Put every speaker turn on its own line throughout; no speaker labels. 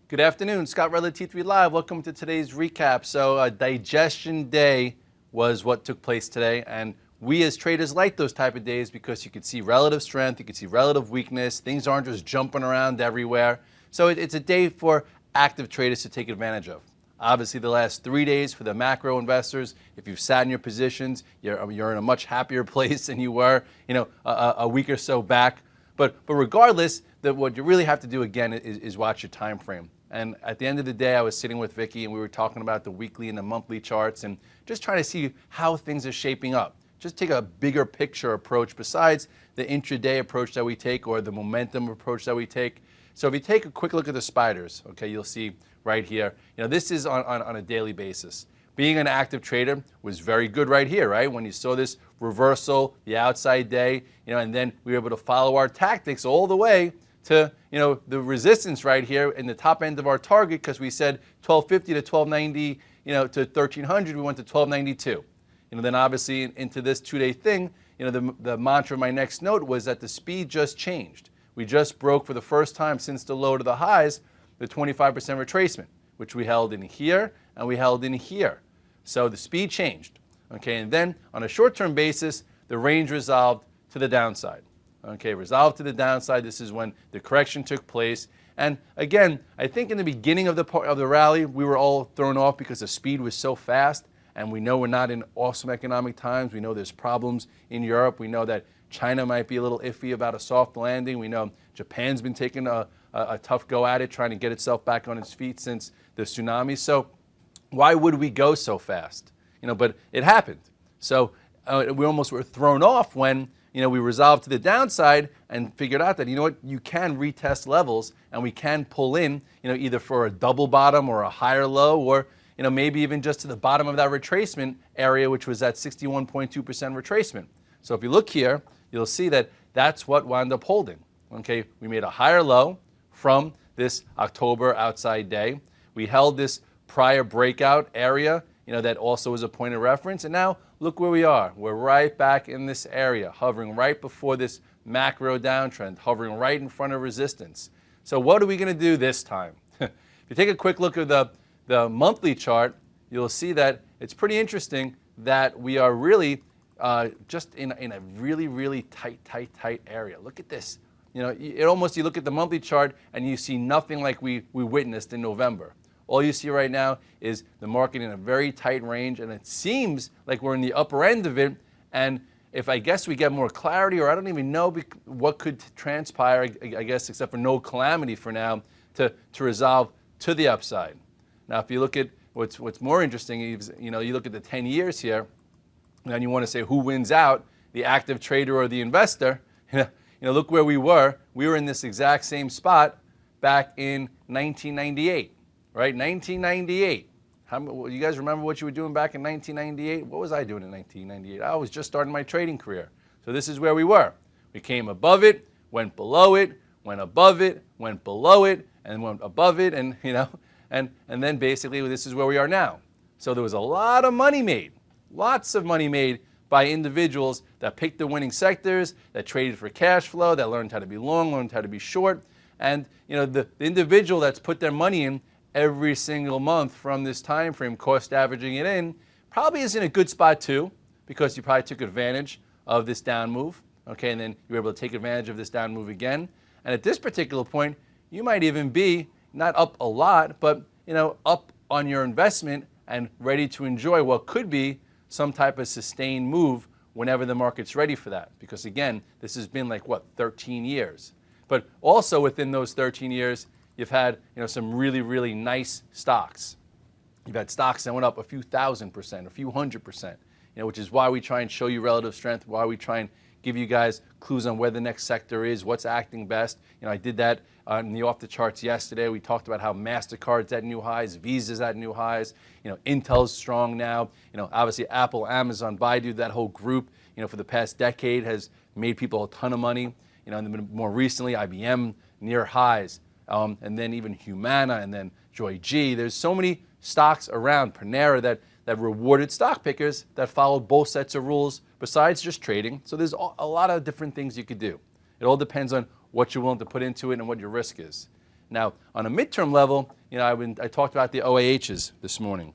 Good afternoon, Scott Redler, T3Live. Welcome to today's recap. So digestion day was what took place today, and we as traders like those type of days because you can see relative strength, you can see relative weakness, things aren't just jumping around everywhere. So it's a day for active traders to take advantage of. Obviously the last 3 days for the macro investors, if you've sat in your positions, you're in a much happier place than you were a week or so back. But regardless, what you really have to do again is watch your time frame. And at the end of the day, I was sitting with Vicky and we were talking about the weekly and the monthly charts and just trying to see how things are shaping up. Just take a bigger picture approach besides the intraday approach that we take or the momentum approach that we take. So if you take a quick look at the spiders, okay, you'll see right here, this is on a daily basis. Being an active trader was very good right here, right? When you saw this reversal, the outside day, and then we were able to follow our tactics all the way to the resistance right here in the top end of our target because we said 1250 to 1290, to 1300, we went to 1292. Then obviously into this 2-day thing, the mantra of my next note was that the speed just changed. We just broke for the first time since the low to the highs, the 25% retracement, which we held in here and we held in here. So the speed changed, okay? And then on a short-term basis, the range resolved to the downside. Okay, resolved to the downside. This is when the correction took place. And again, I think in the beginning of the rally, we were all thrown off because the speed was so fast. And we know we're not in awesome economic times. We know there's problems in Europe. We know that China might be a little iffy about a soft landing. We know Japan's been taking a tough go at it, trying to get itself back on its feet since the tsunami. So why would we go so fast? But it happened. So we almost were thrown off when we resolved to the downside and figured out that, you can retest levels and we can pull in, either for a double bottom or a higher low or, maybe even just to the bottom of that retracement area, which was at 61.2% retracement. So if you look here, you'll see that that's what wound up holding. Okay, we made a higher low from this October outside day. We held this prior breakout area, that also was a point of reference. And now look where we are. We're right back in this area, hovering right before this macro downtrend, hovering right in front of resistance. So what are we going to do this time? If you take a quick look at the monthly chart, you'll see that it's pretty interesting that we are really just in a really, really tight area. Look at this. You look at the monthly chart and you see nothing like we witnessed in November. All you see right now is the market in a very tight range, and it seems like we're in the upper end of it. And if I guess we get more clarity, or I don't even know what could transpire, I guess, except for no calamity for now, to resolve to the upside. Now, if you look at what's more interesting is, you look at the 10 years here, and you want to say who wins out, the active trader or the investor. Look where we were. We were in this exact same spot back in 1998. Right, 1998. You guys remember what you were doing back in 1998? What was I doing in 1998? I was just starting my trading career. So this is where we were. We came above it, went below it, went above it, went below it, and went above it, and and then basically this is where we are now. So there was a lot of money made, lots of money made by individuals that picked the winning sectors, that traded for cash flow, that learned how to be long, learned how to be short, and the individual that's put their money in every single month from this time frame, cost averaging it in, probably is in a good spot too, because you probably took advantage of this down move, okay, and then you were able to take advantage of this down move again. And at this particular point, you might even be not up a lot, but up on your investment and ready to enjoy what could be some type of sustained move whenever the market's ready for that. Because again, this has been like, 13 years. But also within those 13 years, you've had some really, really nice stocks. You've had stocks that went up a few 1,000%, a few 100%, which is why we try and show you relative strength, why we try and give you guys clues on where the next sector is, what's acting best. I did that in the off the charts yesterday. We talked about how MasterCard's at new highs, Visa's at new highs, Intel's strong now. Obviously Apple, Amazon, Baidu, that whole group, for the past decade has made people a ton of money. And then more recently, IBM near highs. And then even Humana, and then Joy G. There's so many stocks around, Panera, that rewarded stock pickers that followed both sets of rules besides just trading. So there's a lot of different things you could do. It all depends on what you're willing to put into it and what your risk is. Now, on a midterm level, I talked about the OAHs this morning.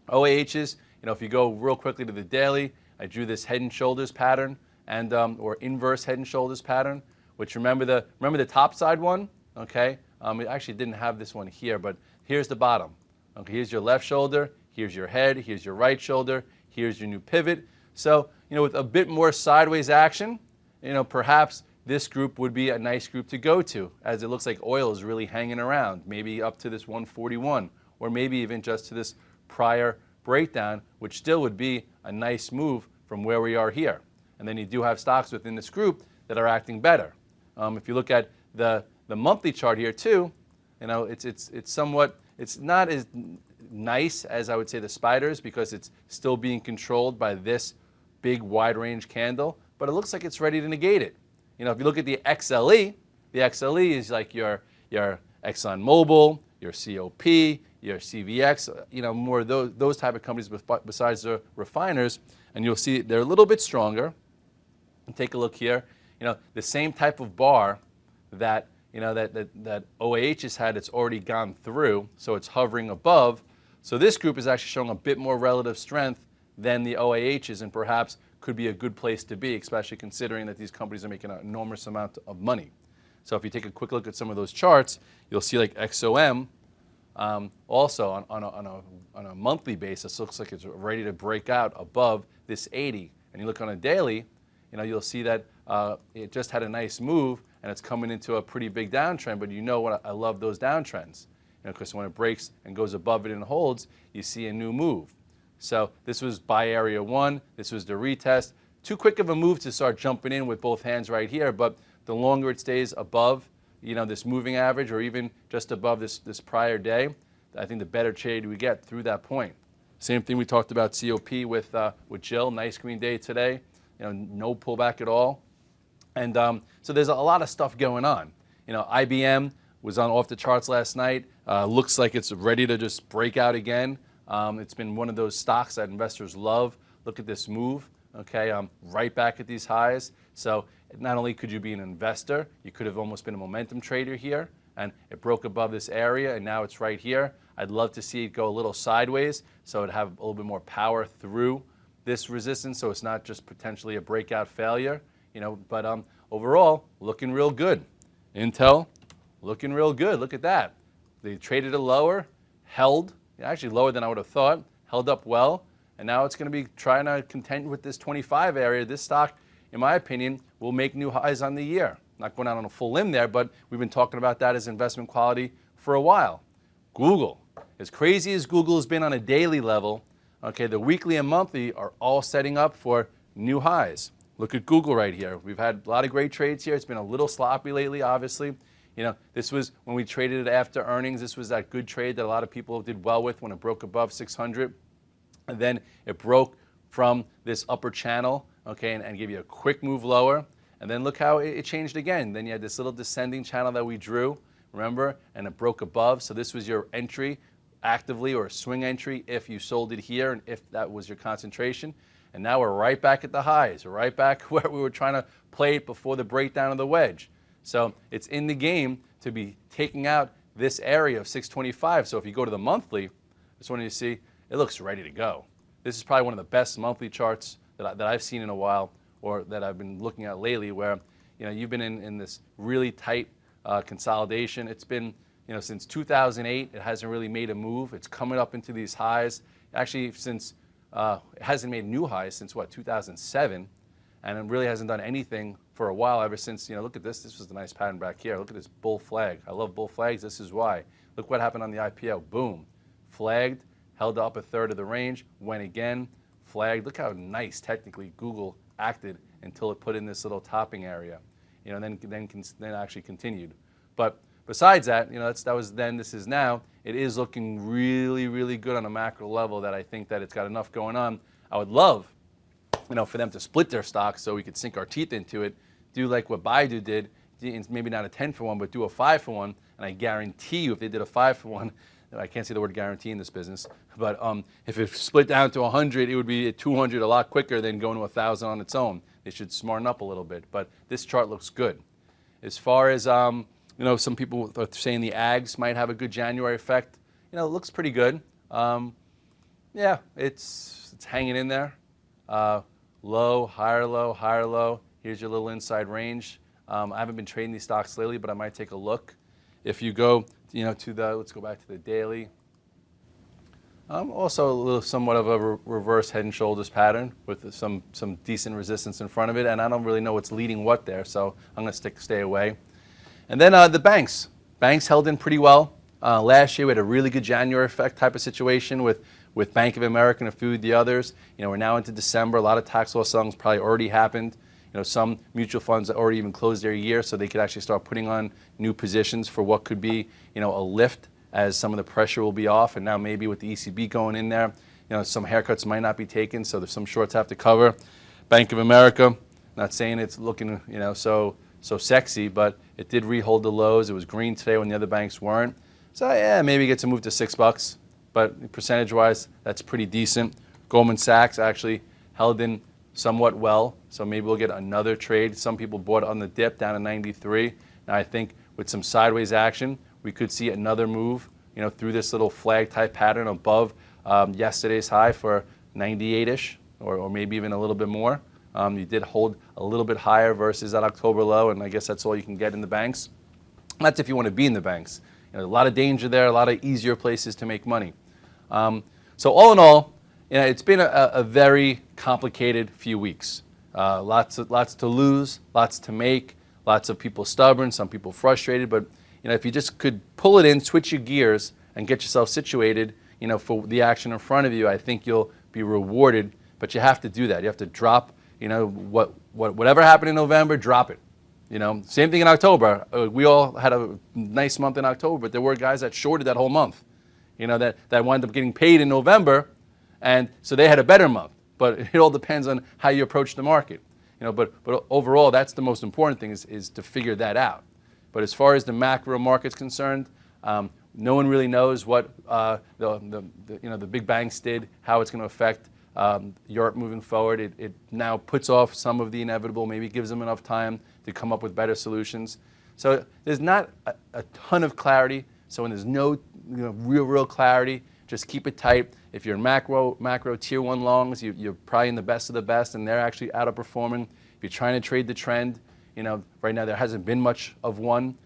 OAHs, if you go real quickly to the daily, I drew this head and shoulders pattern and or inverse head and shoulders pattern, which remember the top side one, okay? It actually didn't have this one here, but here's the bottom. Okay, here's your left shoulder, here's your head, here's your right shoulder, here's your new pivot. So, with a bit more sideways action, perhaps this group would be a nice group to go to, as it looks like oil is really hanging around, maybe up to this 141, or maybe even just to this prior breakdown, which still would be a nice move from where we are here. And then you do have stocks within this group that are acting better. If you look at the monthly chart here too, it's not as nice as I would say the spiders, because it's still being controlled by this big wide range candle, but it looks like it's ready to negate it. If you look at the XLE is like your Exxon Mobil, your COP, your CVX, more of those type of companies besides the refiners, and you'll see they're a little bit stronger. And take a look here, the same type of bar that that OAH has had, it's already gone through, so it's hovering above. So this group is actually showing a bit more relative strength than the OAHs, and perhaps could be a good place to be, especially considering that these companies are making an enormous amount of money. So if you take a quick look at some of those charts, you'll see like XOM, also on a monthly basis, looks like it's ready to break out above this 80. And you look on a daily, you'll see that it just had a nice move, and it's coming into a pretty big downtrend. But what I love those downtrends, because when it breaks and goes above it and holds, you see a new move. So this was buy area 1. This was the retest. Too quick of a move to start jumping in with both hands right here. But the longer it stays above, this moving average, or even just above this prior day, I think the better trade we get through that point. Same thing we talked about COP with Jill. Nice green day today. No pullback at all. And so there's a lot of stuff going on. IBM was off the charts last night. Looks like it's ready to just break out again. It's been one of those stocks that investors love. Look at this move. Okay, right back at these highs. So not only could you be an investor, you could have almost been a momentum trader here, and it broke above this area, and now it's right here. I'd love to see it go a little sideways, so it'd have a little bit more power through this resistance, so it's not just potentially a breakout failure. But overall, looking real good. Intel, looking real good. Look at that. They traded it lower, held, actually lower than I would have thought, held up well, and now it's going to be trying to contend with this 25 area. This stock, in my opinion, will make new highs on the year. Not going out on a full limb there, but we've been talking about that as investment quality for a while. Google, as crazy as Google has been on a daily level, okay, the weekly and monthly are all setting up for new highs. Look at Google right here. We've had a lot of great trades here. It's been a little sloppy lately, obviously. This was when we traded it after earnings. This was that good trade that a lot of people did well with when it broke above 600. And then it broke from this upper channel, okay, and gave you a quick move lower. And then look how it changed again. Then you had this little descending channel that we drew, remember? And it broke above. So this was your entry actively, or a swing entry if you sold it here and if that was your concentration. And now we're right back at the highs, right back where we were trying to play it before the breakdown of the wedge. So it's in the game to be taking out this area of 625. So if you go to the monthly, I just wanted you to see, it looks ready to go. This is probably one of the best monthly charts that I've seen in a while, or that I've been looking at lately, where you've been in this really tight consolidation. It's been since 2008, it hasn't really made a move. It's coming up into these highs. Actually, since it hasn't made new highs since 2007, and it really hasn't done anything for a while ever since. Look at this. This was the nice pattern back here. Look at this bull flag. I love bull flags. This is why. Look what happened on the IPO. Boom, flagged, held up a third of the range, went again, flagged. Look how nice technically Google acted until it put in this little topping area, then actually continued. But besides that, that was then, this is now. It is looking really, really good on a macro level, that I think that it's got enough going on. I would love, for them to split their stocks so we could sink our teeth into it, do like what Baidu did, maybe not a 10-for-1, but do a 5-for-1. And I guarantee you, if they did a 5-for-1, I can't say the word guarantee in this business, but if it split down to 100, it would be at 200 a lot quicker than going to 1,000 on its own. They should smarten up a little bit, but this chart looks good. As far as Some people are saying the ags might have a good January effect. It looks pretty good. Yeah, it's hanging in there. Low, higher low, higher low. Here's your little inside range. I haven't been trading these stocks lately, but I might take a look. If you go, let's go back to the daily. Also a little somewhat of a reverse head and shoulders pattern with some decent resistance in front of it, and I don't really know what's leading what there, so I'm going to stay away. And then the banks. Banks held in pretty well. Last year we had a really good January effect type of situation with Bank of America and a few of the others. We're now into December. A lot of tax loss sellings probably already happened. Some mutual funds that already even closed their year, so they could actually start putting on new positions for what could be, a lift as some of the pressure will be off. And now maybe with the ECB going in there, some haircuts might not be taken, so there's some shorts have to cover. Bank of America, not saying it's looking, so sexy, but it did rehold the lows. It was green today when the other banks weren't. So yeah, maybe get to move to $6, but percentage-wise, that's pretty decent. Goldman Sachs actually held in somewhat well, so maybe we'll get another trade. Some people bought on the dip down to 93. Now I think with some sideways action, we could see another move, through this little flag type pattern above yesterday's high for 98-ish, or maybe even a little bit more. You did hold a little bit higher versus that October low, and I guess that's all you can get in the banks. That's if you want to be in the banks. A lot of danger there, a lot of easier places to make money. So all in all, it's been a very complicated few weeks. Lots to lose, lots to make, lots of people stubborn, some people frustrated, but if you just could pull it in, switch your gears, and get yourself situated, for the action in front of you, I think you'll be rewarded. But you have to do that. You have to drop, whatever happened in November, drop it. Same thing in October. We all had a nice month in October, but there were guys that shorted that whole month, that wound up getting paid in November, and so they had a better month. But it all depends on how you approach the market. But overall, that's the most important thing is to figure that out. But as far as the macro market's concerned, no one really knows what the big banks did, how it's going to affect Europe moving forward. It now puts off some of the inevitable, maybe gives them enough time to come up with better solutions. So there's not a ton of clarity. So when there's no real clarity, just keep it tight. If you're in macro tier 1 longs, you're probably in the best of the best, and they're actually outperforming. If you're trying to trade the trend, right now there hasn't been much of one,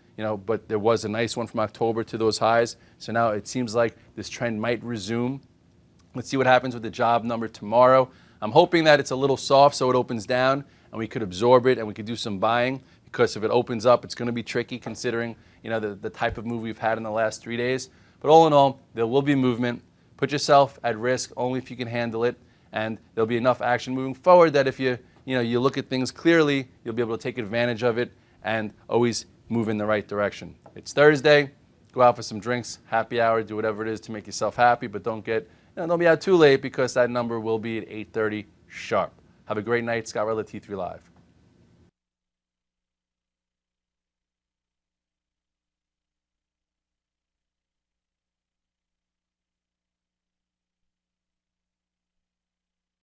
but there was a nice one from October to those highs. So now it seems like this trend might resume. Let's see what happens with the job number tomorrow. I'm hoping that it's a little soft so it opens down and we could absorb it and we could do some buying, because if it opens up, it's going to be tricky considering the type of move we've had in the last 3 days. But all in all, there will be movement. Put yourself at risk only if you can handle it, and there'll be enough action moving forward that if you look at things clearly, you'll be able to take advantage of it and always move in the right direction. It's Thursday. Go out for some drinks, happy hour, do whatever it is to make yourself happy, but don't be out too late, because that number will be at 8:30 sharp. Have a great night. Scott Redler, T3 Live.